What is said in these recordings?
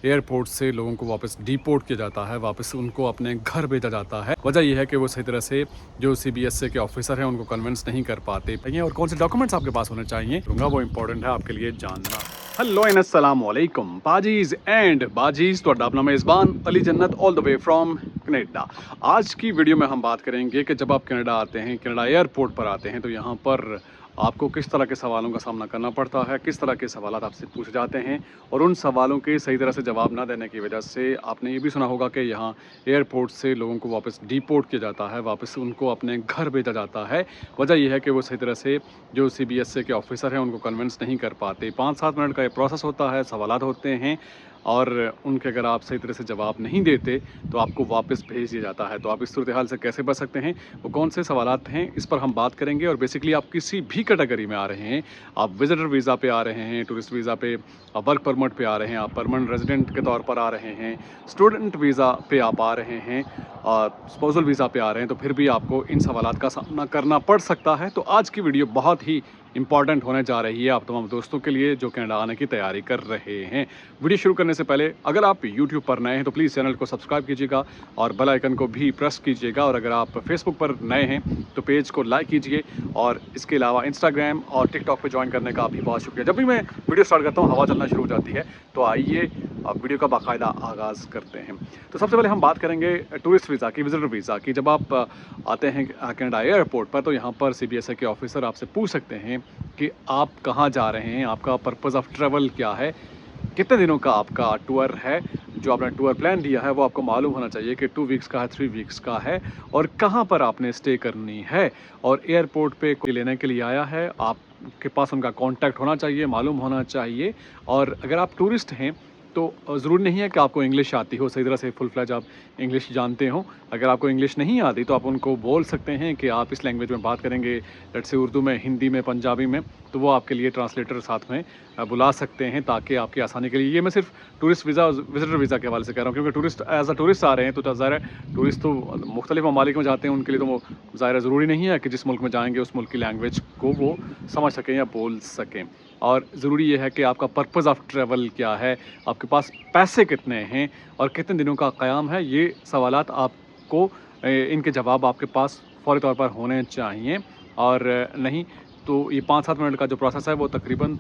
Airport से लोगों को वापस डिपोर्ट किया जाता है, वापस उनको अपने घर भेजा जाता है। वजह यह है कि वो सही तरह से जो CBSE के ऑफिसर हैं उनको कन्विंस नहीं कर पाते हैं। और कौन से डॉक्यूमेंट्स आपके पास होने चाहिए वो इंपॉर्टेंट है आपके लिए जानना। हेलो एंड अस्सलाम वालेकुम बाजीज एंड बाजीज, तो अपना मेज़बान अली जन्नत all the way from Canada. आज की वीडियो में हम बात करेंगे कि जब आप कनाडा आते हैं, कनाडा एयरपोर्ट पर आते हैं, तो यहाँ पर आपको किस तरह के सवालों का सामना करना पड़ता है, किस तरह के सवाल आपसे पूछे जाते हैं और उन सवालों के सही तरह से जवाब ना देने की वजह से आपने ये भी सुना होगा कि यहाँ एयरपोर्ट से लोगों को वापस डिपोर्ट किया जाता है, वापस उनको अपने घर भेजा जाता है। वजह यह है कि वो सही तरह से जो CBSE के ऑफिसर हैं उनको कन्विंस नहीं कर पाते। 5-7 मिनट का ये प्रोसेस होता है, सवालात होते हैं और उनके अगर आप सही तरह से जवाब नहीं देते तो आपको वापस भेज दिया जाता है। तो आप इस सूरत हाल से कैसे बच सकते हैं, वो कौन से सवालात हैं, इस पर हम बात करेंगे। और बेसिकली आप किसी भी कैटेगरी में आ रहे हैं, आप विजिटर वीज़ा पे आ रहे हैं, टूरिस्ट वीज़ा पे, आप वर्क परमिट पे आ रहे हैं, आप परमानेंट रेजिडेंट के तौर पर आ रहे हैं, स्टूडेंट वीज़ा पे आप आ रहे हैं, स्पोजल वीज़ा पे आ रहे हैं, तो फिर भी आपको इन सवालात का सामना करना पड़ सकता है। तो आज की वीडियो बहुत ही इंपॉर्टेंट होने जा रही है आप तमाम दोस्तों के लिए जो कनाडा आने की तैयारी कर रहे हैं। वीडियो शुरू करने से पहले अगर आप YouTube पर नए हैं तो प्लीज़ चैनल को सब्सक्राइब कीजिएगा और बेल आइकन को भी प्रेस कीजिएगा। और अगर आप फेसबुक पर नए हैं तो पेज को लाइक कीजिए और इसके अलावा इंस्टाग्राम और टिकटॉक पे ज्वाइन करने का भी बहुत शुक्रिया। जब भी मैं वीडियो स्टार्ट करता हूँ हवा चलना शुरू हो जाती है, तो आइए अब वीडियो का बाकायदा आगाज़ करते हैं। तो सबसे पहले हम बात करेंगे टूरिस्ट वीज़ा की, विजिटर वीज़ा की। जब आप आते हैं कनाडा एयरपोर्ट पर तो यहाँ पर CBSE के ऑफिसर आपसे पूछ सकते हैं कि आप कहाँ जा रहे हैं, आपका पर्पज़ ऑफ ट्रैवल क्या है, कितने दिनों का आपका टूर है। जो आपने टूर प्लान दिया है वो आपको मालूम होना चाहिए कि 2 वीक्स का है, 3 वीक्स का है और कहाँ पर आपने स्टे करनी है। और एयरपोर्ट पे कोई लेने के लिए आया है, आपके पास उनका कॉन्टैक्ट होना चाहिए, मालूम होना चाहिए। और अगर आप टूरिस्ट हैं तो ज़रूरी नहीं है कि आपको इंग्लिश आती हो, सही तरह से फुल फ्लैज आप इंग्लिश जानते हो। अगर आपको इंग्लिश नहीं आती तो आप उनको बोल सकते हैं कि आप इस लैंग्वेज में बात करेंगे, लेट्स से उर्दू में, हिंदी में, पंजाबी में, तो वो आपके लिए ट्रांसलेटर साथ में बुला सकते हैं ताकि आपकी आसानी के लिए। ये मैं सिर्फ टूरिस्ट वीज़ा और विजिटर वीज़ा के हवाले से कह रहा हूँ क्योंकि टूरिस्ट एज अ टूरिस्ट आ रहे हैं तो ज़ाहिर है टूरिस्ट तो मुख्तलिफ ममालिक में जाते हैं, उनके लिए तो वो ज़ाहिर ज़रूरी नहीं है कि जिस मुल्क में जाएंगे उस मुल्क की लैंग्वेज को वो समझ सकें या बोल सकें। और ज़रूरी ये है कि आपका पर्पज़ ऑफ ट्रैवल क्या है, आपके पास पैसे कितने हैं और कितने दिनों का क़याम है। ये सवालात आपको इनके जवाब आपके पास फ़ौरी तौर पर होने चाहिए। और नहीं तो ये 5-7 मिनट का जो प्रोसेस है वो तकरीबन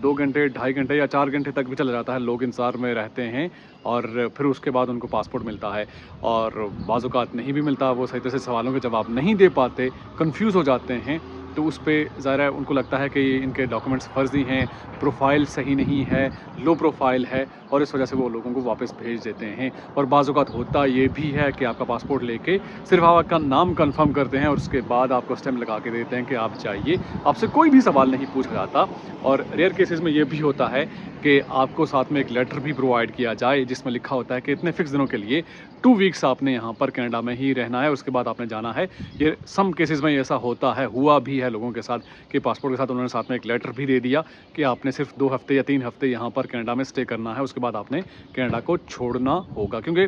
2 घंटे, 2.5 घंटे या 4 घंटे तक भी चला जाता है। लोग इंतज़ार में रहते हैं और फिर उसके बाद उनको पासपोर्ट मिलता है और बाज़ औक़ात नहीं भी मिलता। वो सही तरह से सवालों के जवाब नहीं दे पाते, कन्फ्यूज़ हो जाते हैं। तो उस पे ज़ाहिर है उनको लगता है कि इनके डॉक्यूमेंट्स फ़र्ज़ी हैं, प्रोफाइल सही नहीं है, लो प्रोफाइल है और इस वजह से वो लोगों को वापस भेज देते हैं। और बाज़ औक़ात होता ये भी है कि आपका पासपोर्ट लेके सिर्फ आपका नाम कंफर्म करते हैं और उसके बाद आपको स्टैम्प लगा के देते हैं कि आप जाइए, आपसे कोई भी सवाल नहीं पूछा जाता। और रेयर केसेस में ये भी होता है कि आपको साथ में एक लेटर भी प्रोवाइड किया जाए जिसमें लिखा होता है कि इतने फ़िक्स दिनों के लिए 2 वीक्स आपने यहाँ पर कनाडा में ही रहना है, उसके बाद आपने जाना है। ये सम केसेस में ऐसा होता है, हुआ भी है लोगों के साथ कि पासपोर्ट के साथ उन्होंने साथ में एक लेटर भी दे दिया कि आपने सिर्फ 2 हफ्ते या 3 हफ्ते यहाँ पर कनाडा में स्टे करना है, उसके बाद आपने कनाडा को छोड़ना होगा। क्योंकि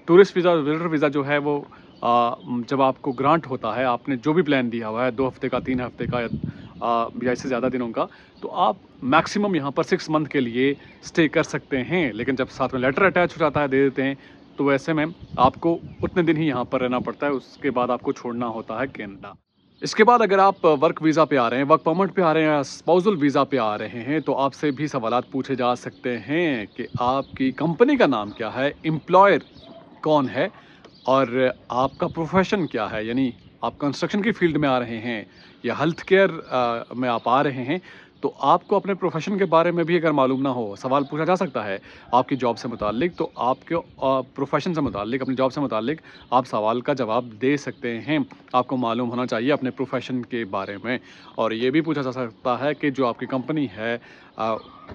टूरिस्ट वीज़ा, विजिटर वीज़ा जो है वो जब आपको ग्रांट होता है, आपने जो भी प्लान दिया हुआ है 2 हफ्ते का, 3 हफ्ते का या इससे ज़्यादा दिनों का, तो आप मैक्सिमम यहाँ पर 6 मंथ के लिए स्टे कर सकते हैं। लेकिन जब साथ में लेटर अटैच हो जाता है, दे देते हैं, तो वैसे में आपको उतने दिन ही यहाँ पर रहना पड़ता है, उसके बाद आपको छोड़ना होता है कनाडा। इसके बाद अगर आप वर्क वीज़ा पे आ रहे हैं, वर्क परमिट पे आ रहे हैं या स्पाउसल वीज़ा पे आ रहे हैं तो आपसे भी सवालात पूछे जा सकते हैं कि आपकी कंपनी का नाम क्या है, एम्प्लॉयर कौन है और आपका प्रोफेशन क्या है। यानी आप कंस्ट्रक्शन की फील्ड में आ रहे हैं या हेल्थ केयर में आप आ रहे हैं तो आपको अपने प्रोफेशन के बारे में भी अगर मालूम ना हो, सवाल पूछा जा सकता है आपकी जॉब से मुताल्लिक, तो आपके प्रोफेशन से मुताल्लिक, अपनी जॉब से मुताल्लिक आप सवाल का जवाब दे सकते हैं। आपको मालूम होना चाहिए अपने प्रोफेशन के बारे में। और ये भी पूछा जा सकता है कि जो आपकी कंपनी है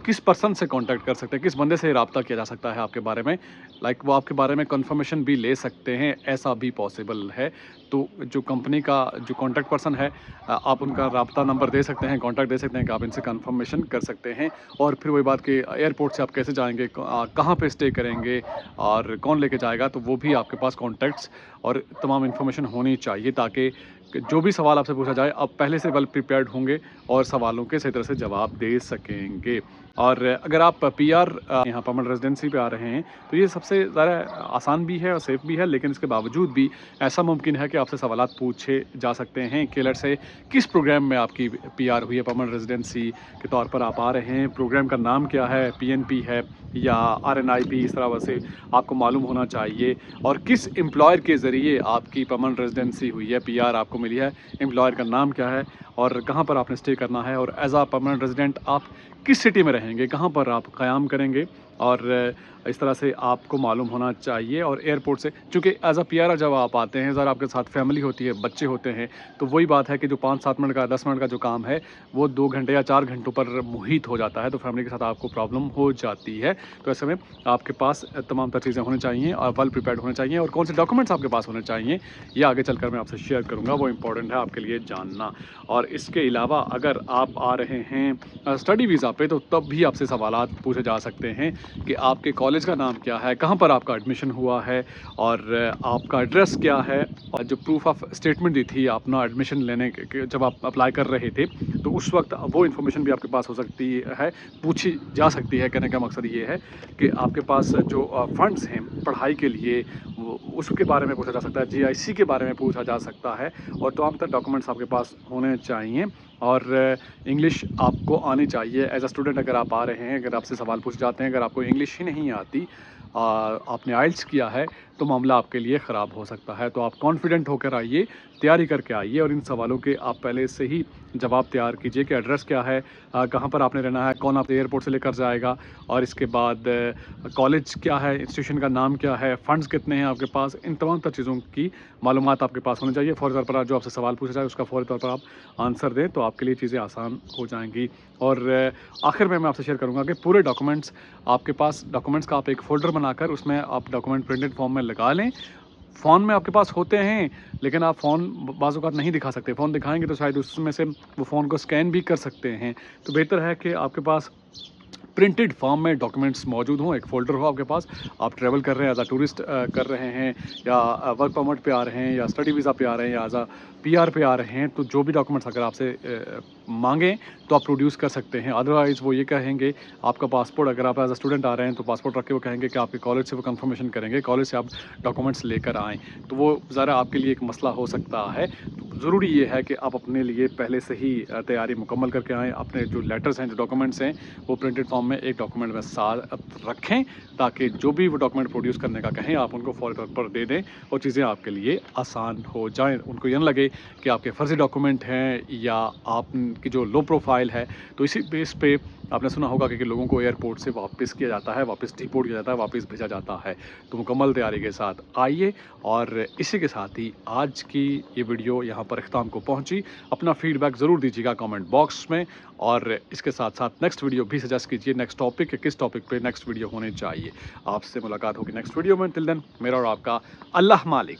किस पर्सन से कांटेक्ट कर सकते हैं, किस बंदे से रब्ता किया जा सकता है आपके बारे में, लाइक वो आपके बारे में कंफर्मेशन भी ले सकते हैं, ऐसा भी पॉसिबल है। तो जो कंपनी का जो कांटेक्ट पर्सन है आप उनका रब्ता नंबर दे सकते हैं, कांटेक्ट दे सकते हैं कि आप इनसे कंफर्मेशन कर सकते हैं। और फिर वही बात कि एयरपोर्ट से आप कैसे जाएंगे, कहाँ पे स्टे करेंगे और कौन लेके जाएगा, तो वो भी आपके पास कॉन्टैक्ट्स और तमाम इन्फॉर्मेशन होनी चाहिए ताकि जो भी सवाल आपसे पूछा जाए आप पहले से वेल प्रिपेयर्ड होंगे और सवालों के सही तरह से जवाब दे सकेंगे। और अगर आप पीआर यहाँ परमानेंट रेजिडेंसी पे आ रहे हैं तो ये सबसे ज़्यादा आसान भी है और सेफ़ भी है, लेकिन इसके बावजूद भी ऐसा मुमकिन है कि आपसे सवालात पूछे जा सकते हैं कि लेट्स से किस प्रोग्राम में आपकी पीआर हुई है, परमानेंट रेजिडेंसी के तौर पर आप आ रहे हैं, प्रोग्राम का नाम क्या है, पीएनपी है या आरएनआईपी, इस तरह से आपको मालूम होना चाहिए। और किस एम्प्लॉयर के ज़रिए आपकी परमानेंट रेजिडेंसी हुई है, पीआर आपको मिली है, एम्प्लॉयर का नाम क्या है और कहाँ पर आपने स्टे करना है, और एज आ परमानेंट रेजिडेंट आप किस सिटी में रहेंगे, कहाँ पर आप क़याम करेंगे, और इस तरह से आपको मालूम होना चाहिए। और एयरपोर्ट से, चूँकि एज अ पीआर जब आप आते हैं, ज़रा आपके साथ फैमिली होती है, बच्चे होते हैं, तो वही बात है कि जो 5-7 मिनट का 10 मिनट का जो काम है वो 2 घंटे या 4 घंटों पर मुहित हो जाता है, तो फैमिली के साथ आपको प्रॉब्लम हो जाती है। तो ऐसे में आपके पास तमाम तर चीज़ें होनी चाहिए और वेल प्रिपेयर्ड होने चाहिए, और कौन से डॉक्यूमेंट्स आपके पास होने चाहिए ये आगे चलकर मैं आपसे शेयर करूँगा, वो इम्पोर्टेंट है आपके लिए जानना। और इसके अलावा अगर आप आ रहे हैं स्टडी वीज़ा पे, तो तब भी आपसे सवालात पूछे जा सकते हैं कि आपके कॉलेज का नाम क्या है, कहाँ पर आपका एडमिशन हुआ है, और आपका एड्रेस क्या है, और जो प्रूफ ऑफ स्टेटमेंट दी थी अपना एडमिशन लेने के जब आप अप्लाई कर रहे थे, तो उस वक्त वो इन्फॉर्मेशन भी आपके पास हो सकती है, पूछी जा सकती है। कहने का मकसद ये है कि आपके पास जो फंड्स हैं पढ़ाई के लिए, वो उसके बारे में पूछा जा सकता है, जीआईसी के बारे में पूछा जा सकता है, और तमाम तर डॉक्यूमेंट्स आपके पास होने चाहिए। और इंग्लिश आपको आनी चाहिए एज अ स्टूडेंट। अगर आप आ रहे हैं, अगर आपसे सवाल पूछे जाते हैं, अगर आपको इंग्लिश ही नहीं आती, आपने आइल्स किया है, तो मामला आपके लिए ख़राब हो सकता है। तो आप कॉन्फिडेंट होकर आइए, तैयारी करके आइए, और इन सवालों के आप पहले से ही जवाब तैयार कीजिए कि एड्रेस क्या है, कहाँ पर आपने रहना है, कौन आपको एयरपोर्ट से लेकर जाएगा, और इसके बाद कॉलेज क्या है, इंस्टीट्यूशन का नाम क्या है, फ़ंड्स कितने हैं आपके पास, इन तमाम तर चीज़ों की मालूमात आपके पास होनी चाहिए। फ़ौरी तौर पर जो आपसे सवाल पूछा जाए उसका फ़ौरी तौर पर आप आंसर दें, तो आपके लिए चीज़ें आसान हो जाएँगी। और आखिर में मैं आपसे शेयर करूँगा कि पूरे डॉक्यूमेंट्स आपके पास, डॉक्यूमेंट्स का आप एक फ़ोल्डर बनाकर उसमें आप डॉक्यूमेंट प्रिंटेड फॉर्म में लगा लें। फ़ोन में आपके पास होते हैं, लेकिन आप फ़ोन बाज़ औक़ात नहीं दिखा सकते। फ़ोन दिखाएँगे तो शायद उसमें से वो फ़ोन को स्कैन भी कर सकते हैं। तो बेहतर है कि आपके पास प्रिंटेड फॉर्म में डॉक्यूमेंट्स मौजूद हों, एक फ़ोल्डर हो आपके पास। आप ट्रैवल कर रहे हैं, एज़ अ टूरिस्ट कर रहे हैं, या वर्क परमिट पे आ रहे हैं, या स्टडी वीज़ा पे आ रहे हैं, या एज़ अ पीआर पे आ रहे हैं, तो जो भी डॉक्यूमेंट्स अगर आपसे मांगें तो आप प्रोड्यूस कर सकते हैं। अदरवाइज़ वो ये कहेंगे, आपका पासपोर्ट, अगर आप एज़ अ स्टूडेंट आ रहे हैं तो पासपोर्ट रख के वो कहेंगे कि आपके कॉलेज से वो कंफर्मेशन करेंगे, कॉलेज से आप डॉक्यूमेंट्स लेकर आएँ, तो वो ज़रा आपके लिए एक मसला हो सकता है। तो ज़रूरी ये है कि आप अपने लिए पहले से ही तैयारी मुकम्मल करके आएँ। अपने जो लेटर्स हैं, जो डॉक्यूमेंट्स हैं, वो प्रिंटेड फॉर्म में एक डॉक्यूमेंट में साथ रखें, ताकि जो भी वो डॉक्यूमेंट प्रोड्यूस करने का कहें, आप उनको फ़ौरी तौर पर दे दें और चीज़ें आपके लिए आसान हो जाएँ। उनको ये ना लगे कि आपके फ़र्ज़ी डॉक्यूमेंट हैं या आपकी जो लो प्रोफाइल है। तो इसी बेस पे आपने सुना होगा कि लोगों को एयरपोर्ट से वापस किया जाता है, वापस डिपोर्ट किया जाता है, वापस भेजा जाता है। तो मुकम्मल तैयारी के साथ आइए, और इसी के साथ ही आज की ये वीडियो यहाँ पर इख्तिताम को पहुँची। अपना फ़ीडबैक ज़रूर दीजिएगा कमेंट बॉक्स में, और इसके साथ-साथ नेक्स्ट वीडियो भी सजेस्ट कीजिए, नेक्स्ट टॉपिक, किस टॉपिक पे नेक्स्ट वीडियो होनी चाहिए। आपसे मुलाकात होगी नेक्स्ट वीडियो में। टिल देन, मेरा और आपका अल्लाह मालिक।